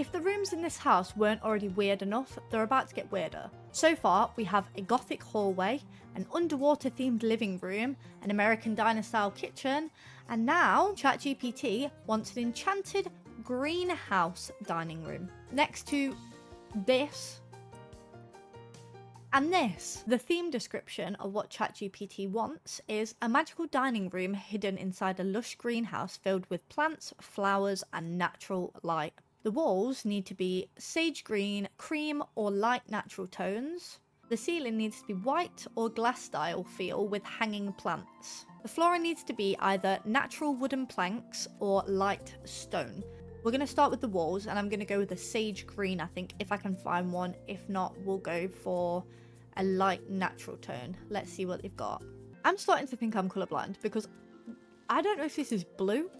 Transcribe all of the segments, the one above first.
If the rooms in this house weren't already weird enough, they're about to get weirder. So far, we have a gothic hallway, an underwater themed living room, an American diner style kitchen, and now ChatGPT wants an enchanted greenhouse dining room. Next to this and this. The theme description of what ChatGPT wants is a magical dining room hidden inside a lush greenhouse filled with plants, flowers, and natural light. The walls need to be sage green, cream, or light natural tones. The ceiling needs to be white or glass style feel with hanging plants. The flooring needs to be either natural wooden planks or light stone. We're going to start with the walls, and I'm going to go with a sage green, I think, if I can find one. If not, we'll go for a light natural tone. Let's see what they've got. I'm starting to think I'm colourblind because I don't know if this is blue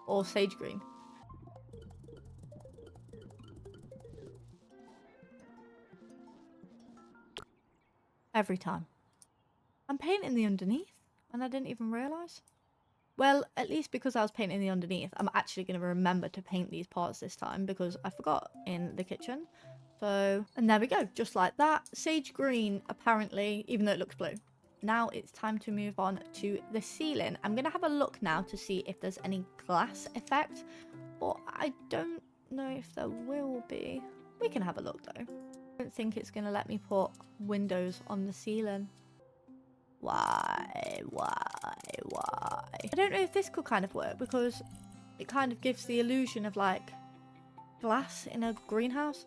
or sage green. Every time. I'm painting the underneath and I didn't even realise. Well, at least because I was painting the underneath, I'm actually going to remember to paint these parts this time because I forgot in the kitchen. So, and there we go, just like that. Sage green, apparently, even though it looks blue. Now it's time to move on to the ceiling. I'm going to have a look now to see if there's any glass effect, but I don't know if there will be. We can have a look though. I don't think it's going to let me put windows on the ceiling. Why? I don't know if this could kind of work because it kind of gives the illusion of like glass in a greenhouse.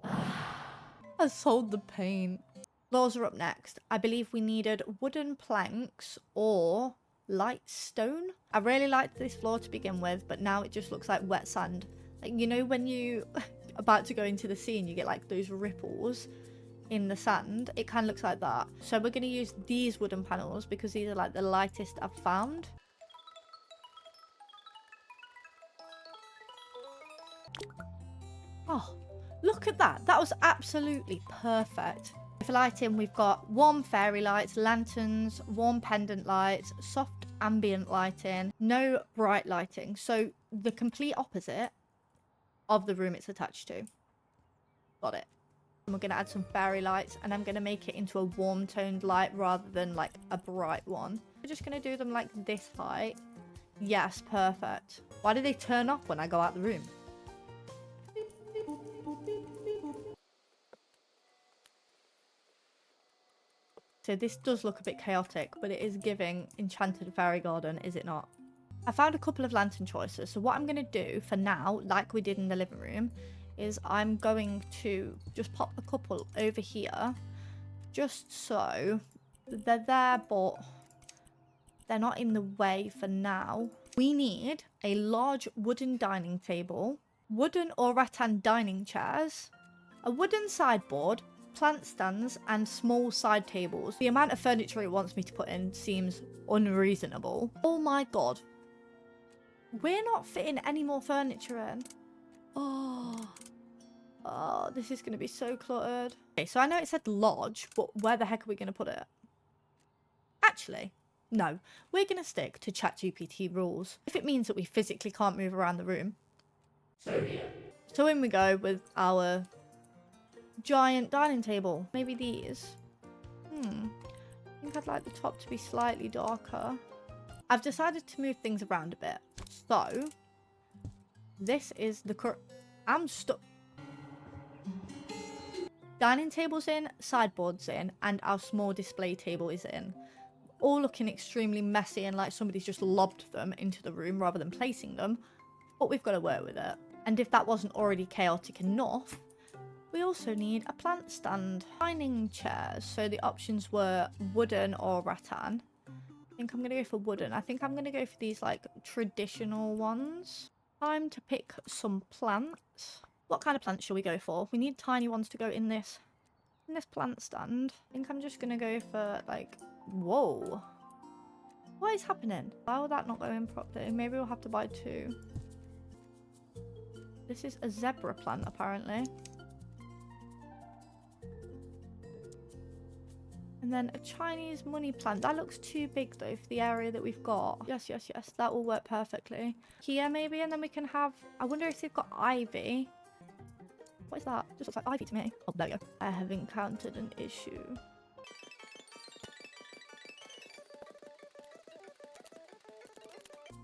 I sold the paint. Floors are up next. I believe we needed wooden planks or light stone. I really liked this floor to begin with, but now it just looks like wet sand. Like, you know when you about to go into the sea and you get like those ripples in the sand? It kind of looks like that. So we're going to use these wooden panels because these are like the lightest I've found. Oh, look at that. That was absolutely perfect. For lighting, we've got warm fairy lights, lanterns, warm pendant lights, soft ambient lighting, no bright lighting. So the complete opposite of the room it's attached to. Got it. And we're going to add some fairy lights, and I'm going to make it into a warm toned light rather than like a bright one. We're just going to do them like this height. Yes, perfect. Why do they turn off when I go out the room? So this does look a bit chaotic, but it is giving Enchanted Fairy Garden, is it not? I found a couple of lantern choices. So what I'm going to do for now, like we did in the living room, is I'm going to just pop a couple over here. Just so they're there, but they're not in the way for now. We need a large wooden dining table, wooden or rattan dining chairs, a wooden sideboard, plant stands, and small side tables. The amount of furniture it wants me to put in seems unreasonable. Oh my god. We're not fitting any more furniture in. Oh, this is going to be so cluttered. Okay, so I know it said lodge, but where the heck are we going to put it? Actually, no. We're going to stick to ChatGPT rules. If it means that we physically can't move around the room. So in we go with our giant dining table. Maybe these. I think I'd like the top to be slightly darker. I've decided to move things around a bit. So, this is the I'm stuck. Dining table's in, sideboard's in, and our small display table is in. All looking extremely messy and like somebody's just lobbed them into the room rather than placing them. But we've got to work with it. And if that wasn't already chaotic enough, we also need a plant stand. Dining chairs. So the options were wooden or rattan. I think I'm going to go for wooden. I think I'm going to go for these like traditional ones. Time to pick some plants. What kind of plants shall we go for? We need tiny ones to go in this plant stand. I think I'm just going to go for like, whoa. What is happening? Why will that not go in properly? Maybe we'll have to buy two. This is a zebra plant apparently. And And then a Chinese money plant. That looks too big though for the area that we've got. Yes, yes, yes. That will work perfectly. Here maybe, and then we can have... I wonder if they've got ivy. What is that? Just looks like ivy to me. Oh, there we go. I have encountered an issue.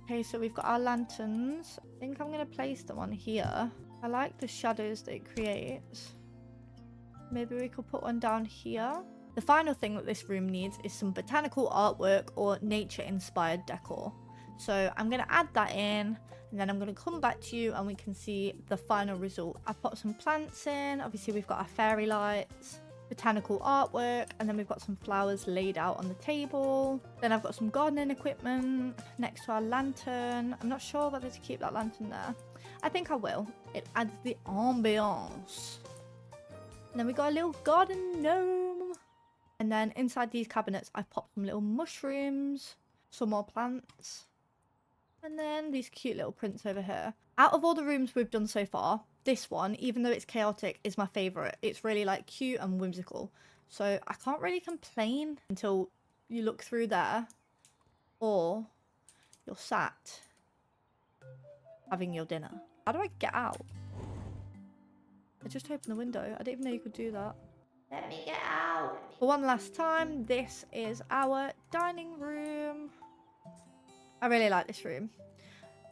Okay, so we've got our lanterns. I think I'm going to place them on here. I like the shadows that it creates. Maybe we could put one down here. The final thing that this room needs is some botanical artwork or nature-inspired decor. So I'm going to add that in, and then I'm going to come back to you and we can see the final result. I've put some plants in. Obviously, we've got our fairy lights, botanical artwork, and then we've got some flowers laid out on the table. Then I've got some gardening equipment next to our lantern. I'm not sure whether to keep that lantern there. I think I will. It adds the ambiance. And then we got a little garden gnome. And then inside these cabinets, I've popped some little mushrooms, some more plants, and then these cute little prints over here. Out of all the rooms we've done so far, this one, even though it's chaotic, is my favourite. It's really like cute and whimsical. So I can't really complain until you look through there or you're sat having your dinner. How do I get out? I just opened the window. I didn't even know you could do that. Let me get out. For one last time, this is our dining room. I really like this room.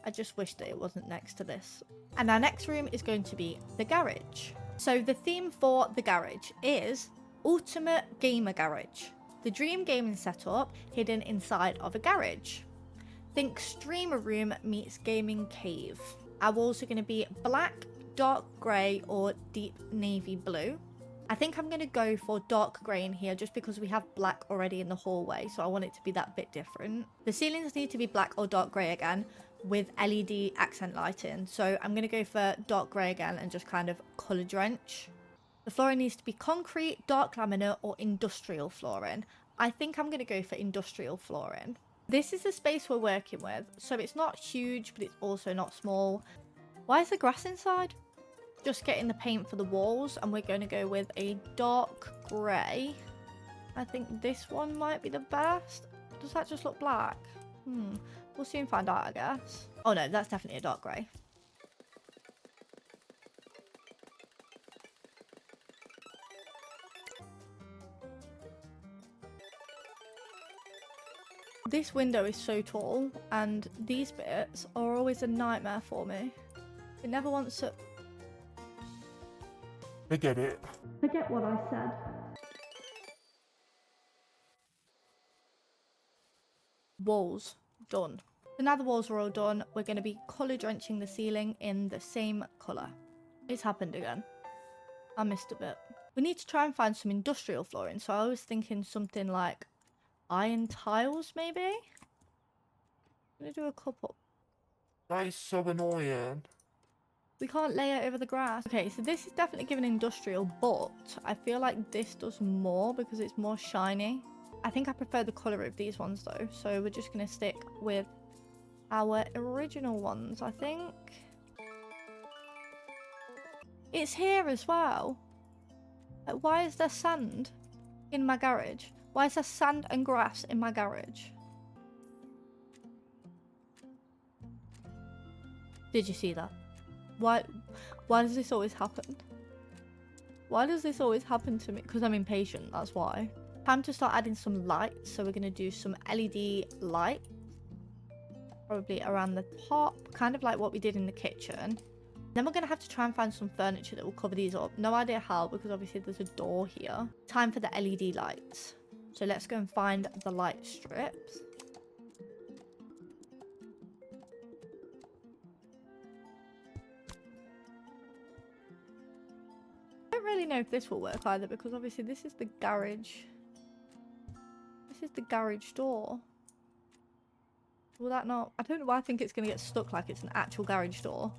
I just wish that it wasn't next to this. And our next room is going to be the garage. So the theme for the garage is Ultimate Gamer Garage. The dream gaming setup hidden inside of a garage. Think streamer room meets gaming cave. Our walls are going to be black, dark grey or deep navy blue. I think I'm going to go for dark grey in here just because we have black already in the hallway, so I want it to be that bit different. The ceilings need to be black or dark grey again with LED accent lighting, so I'm going to go for dark grey again and just kind of colour drench. The flooring needs to be concrete, dark laminate or industrial flooring. I think I'm going to go for industrial flooring. This is the space we're working with, so it's not huge but it's also not small. Why is the grass inside? Just getting the paint for the walls, and we're going to go with a dark grey. I think this one might be the best. Does that just look black? We'll soon find out, I guess. Oh no, that's definitely a dark grey. This window is so tall, and these bits are always a nightmare for me. It never wants to... Forget it. Forget what I said. Walls done. So now the walls are all done, we're going to be colour drenching the ceiling in the same colour. It's happened again. I missed a bit. We need to try and find some industrial flooring, so I was thinking something like iron tiles maybe? I'm going to do a couple. That is so annoying. We can't lay it over the grass. Okay, so this is definitely given industrial, but I feel like this does more because it's more shiny. I think I prefer the colour of these ones though, so we're just going to stick with our original ones, I think. It's here as well. Like, why is there sand in my garage? Why is there sand and grass in my garage? Did you see that? Why does this always happen? Why does this always happen to me? Because I'm impatient, that's why. Time to start adding some lights. So we're going to do some LED light. Probably around the top. Kind of like what we did in the kitchen. Then we're going to have to try and find some furniture that will cover these up. No idea how, because obviously there's a door here. Time for the LED lights. So let's go and find the light strips. I don't really know if this will work either, because obviously this is the garage. This is the garage door. Will that not? I don't know why I think it's going to get stuck like it's an actual garage door.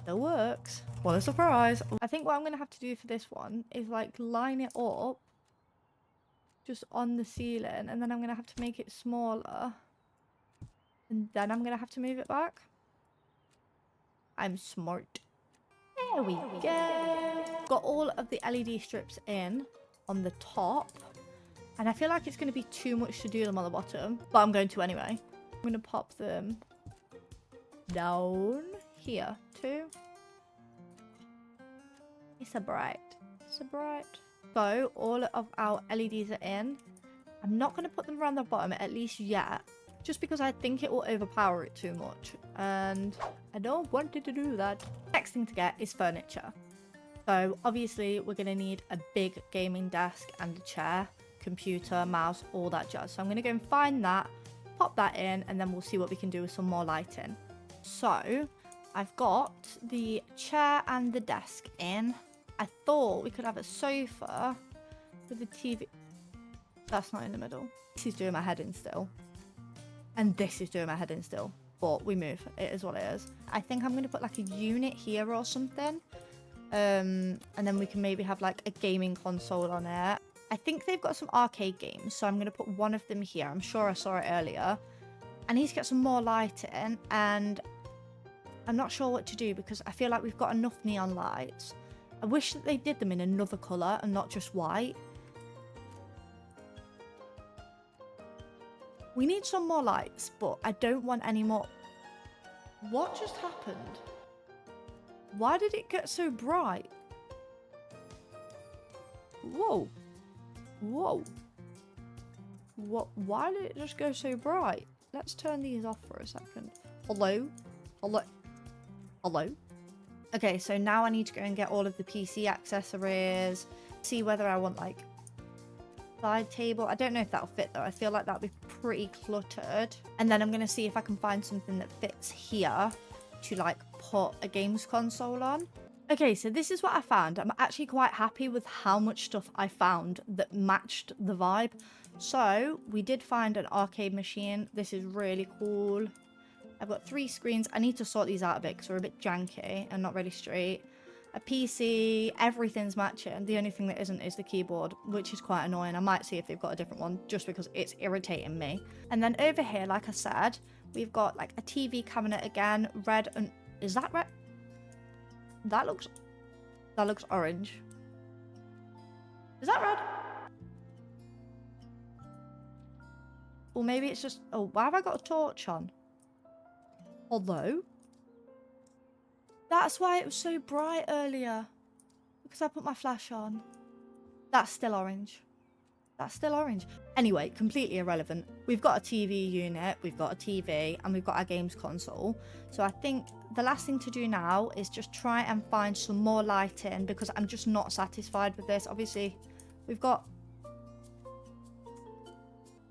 It works. What a surprise. I think what I'm going to have to do for this one is like line it up just on the ceiling, and then I'm going to have to make it smaller. And then I'm going to have to move it back. I'm smart. There we go. Got all of the LED strips in. on the top. And I feel like it's going to be too much to do them on the bottom. But I'm going to anyway. I'm going to pop them down here too. It's a bright. It's a bright. So all of our LEDs are in. I'm not going to put them around the bottom, at least yet. Just because I think it will overpower it too much. And I don't want it to do that. Next thing to get is furniture. So obviously we're going to need a big gaming desk and a chair, computer, mouse, all that jazz. So I'm going to go and find that, pop that in, and then we'll see what we can do with some more lighting. So I've got the chair and the desk in. I thought we could have a sofa with a TV. That's not in the middle. This is doing my head in still. And this is doing my head in still. But we move. It is what it is. I think I'm going to put like a unit here or something. And then we can maybe have like a gaming console on it. I think they've got some arcade games. So I'm going to put one of them here. I'm sure I saw it earlier. I need to get some more lighting. And I'm not sure what to do because I feel like we've got enough neon lights. I wish that they did them in another colour and not just white. We need some more lights, but I don't want any more. What just happened? Why did it get so bright? Whoa. Whoa. What? Why did it just go so bright? Let's turn these off for a second. Hello? Hello? Hello? Okay, so now I need to go and get all of the PC accessories. See whether I want like side table. I don't know if that'll fit though. I feel like that'll be pretty cluttered. And then I'm going to see if I can find something that fits here to like put a games console on. Okay, so this is what I found. I'm actually quite happy with how much stuff I found that matched the vibe. So we did find an arcade machine. This is really cool. I've got 3 screens. I need to sort these out a bit because they're a bit janky and not really straight. A PC, everything's matching. The only thing that isn't is the keyboard, which is quite annoying. I might see if they've got a different one just because it's irritating me. And then over here, like I said, we've got like a TV cabinet again, red and... Is that red? That looks orange. Is that red? Or maybe it's just... Oh, why have I got a torch on? Although... That's why it was so bright earlier. Because I put my flash on. That's still orange. That's still orange. Anyway, completely irrelevant. We've got a TV unit, we've got a TV, and we've got our games console. So I think the last thing to do now is just try and find some more lighting because I'm just not satisfied with this. Obviously, we've got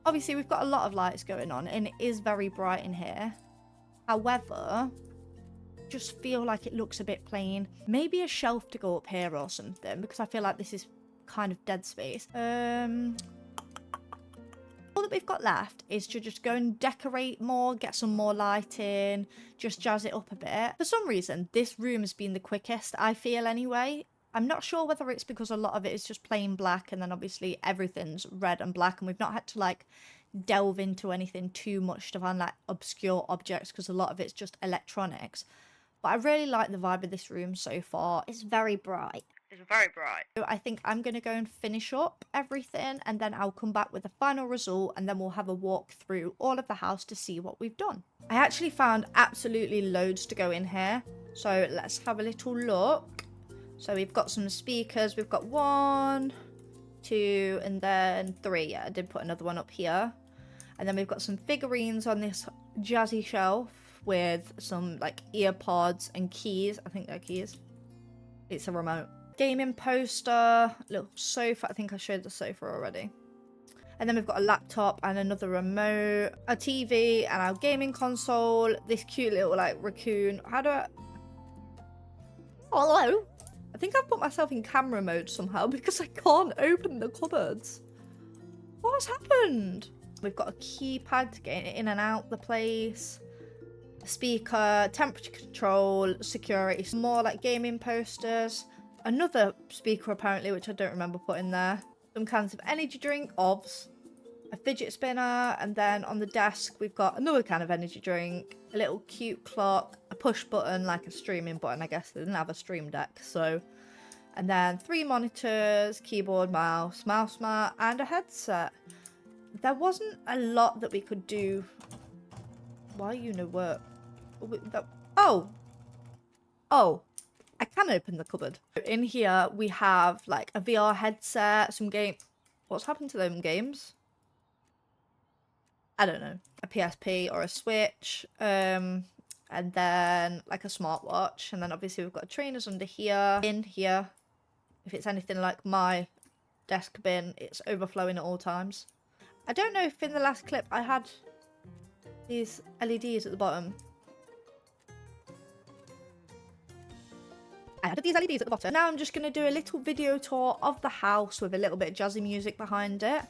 a lot of lights going on and it is very bright in here. However... just feel like it looks a bit plain. Maybe a shelf to go up here or something because I feel like this is kind of dead space. All that we've got left is to just go and decorate more, get some more lighting, just jazz it up a bit. For some reason, this room has been the quickest, I feel anyway. I'm not sure whether it's because a lot of it is just plain black and then obviously everything's red and black and we've not had to like delve into anything too much to find like obscure objects because a lot of it's just electronics. But I really like the vibe of this room so far. It's very bright. It's very bright. So I think I'm going to go and finish up everything and then I'll come back with the final result and then we'll have a walk through all of the house to see what we've done. I actually found absolutely loads to go in here. So let's have a little look. So we've got some speakers. We've got 1, 2, and then 3. Yeah, I did put another one up here. And then we've got some figurines on this jazzy shelf with some like ear pods and keys. I think they're keys. It's a remote. Gaming poster, little sofa. I think I showed the sofa already. And then we've got a laptop and another remote, a TV and our gaming console. This cute little like raccoon. How do I... Hello? I think I've put myself in camera mode somehow because I can't open the cupboards. What has happened? We've got a keypad to get in and out the place. A speaker, temperature control, security. Some more like gaming posters. Another speaker apparently, which I don't remember putting there. Some cans of energy drink, OBS. A fidget spinner. And then on the desk, we've got another can of energy drink. A little cute clock. A push button, like a streaming button, I guess. They didn't have a stream deck, so... And then 3 monitors, keyboard, mouse mat, and a headset. There wasn't a lot that we could do while you know work. Oh! Oh! I can open the cupboard. In here, we have like a VR headset, some game... What's happened to them games? I don't know. A PSP or a Switch. And then like a smartwatch. And then obviously we've got trainers under here. In here, if it's anything like my desk bin, it's overflowing at all times. I don't know if in the last clip I had these LEDs at the bottom. I added these LEDs at the bottom. Now I'm just going to do a little video tour of the house with a little bit of jazzy music behind it.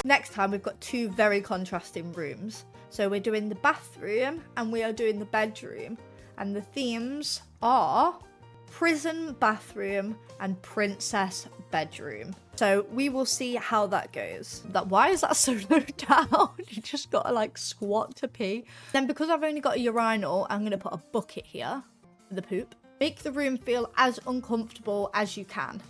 Next time we've got 2 very contrasting rooms. So we're doing the bathroom and we are doing the bedroom. And the themes are prison bathroom and princess bedroom. So we will see how that goes. Why is that so low down? You just gotta like squat to pee. Then because I've only got a urinal, I'm gonna put a bucket here for the poop. Make the room feel as uncomfortable as you can.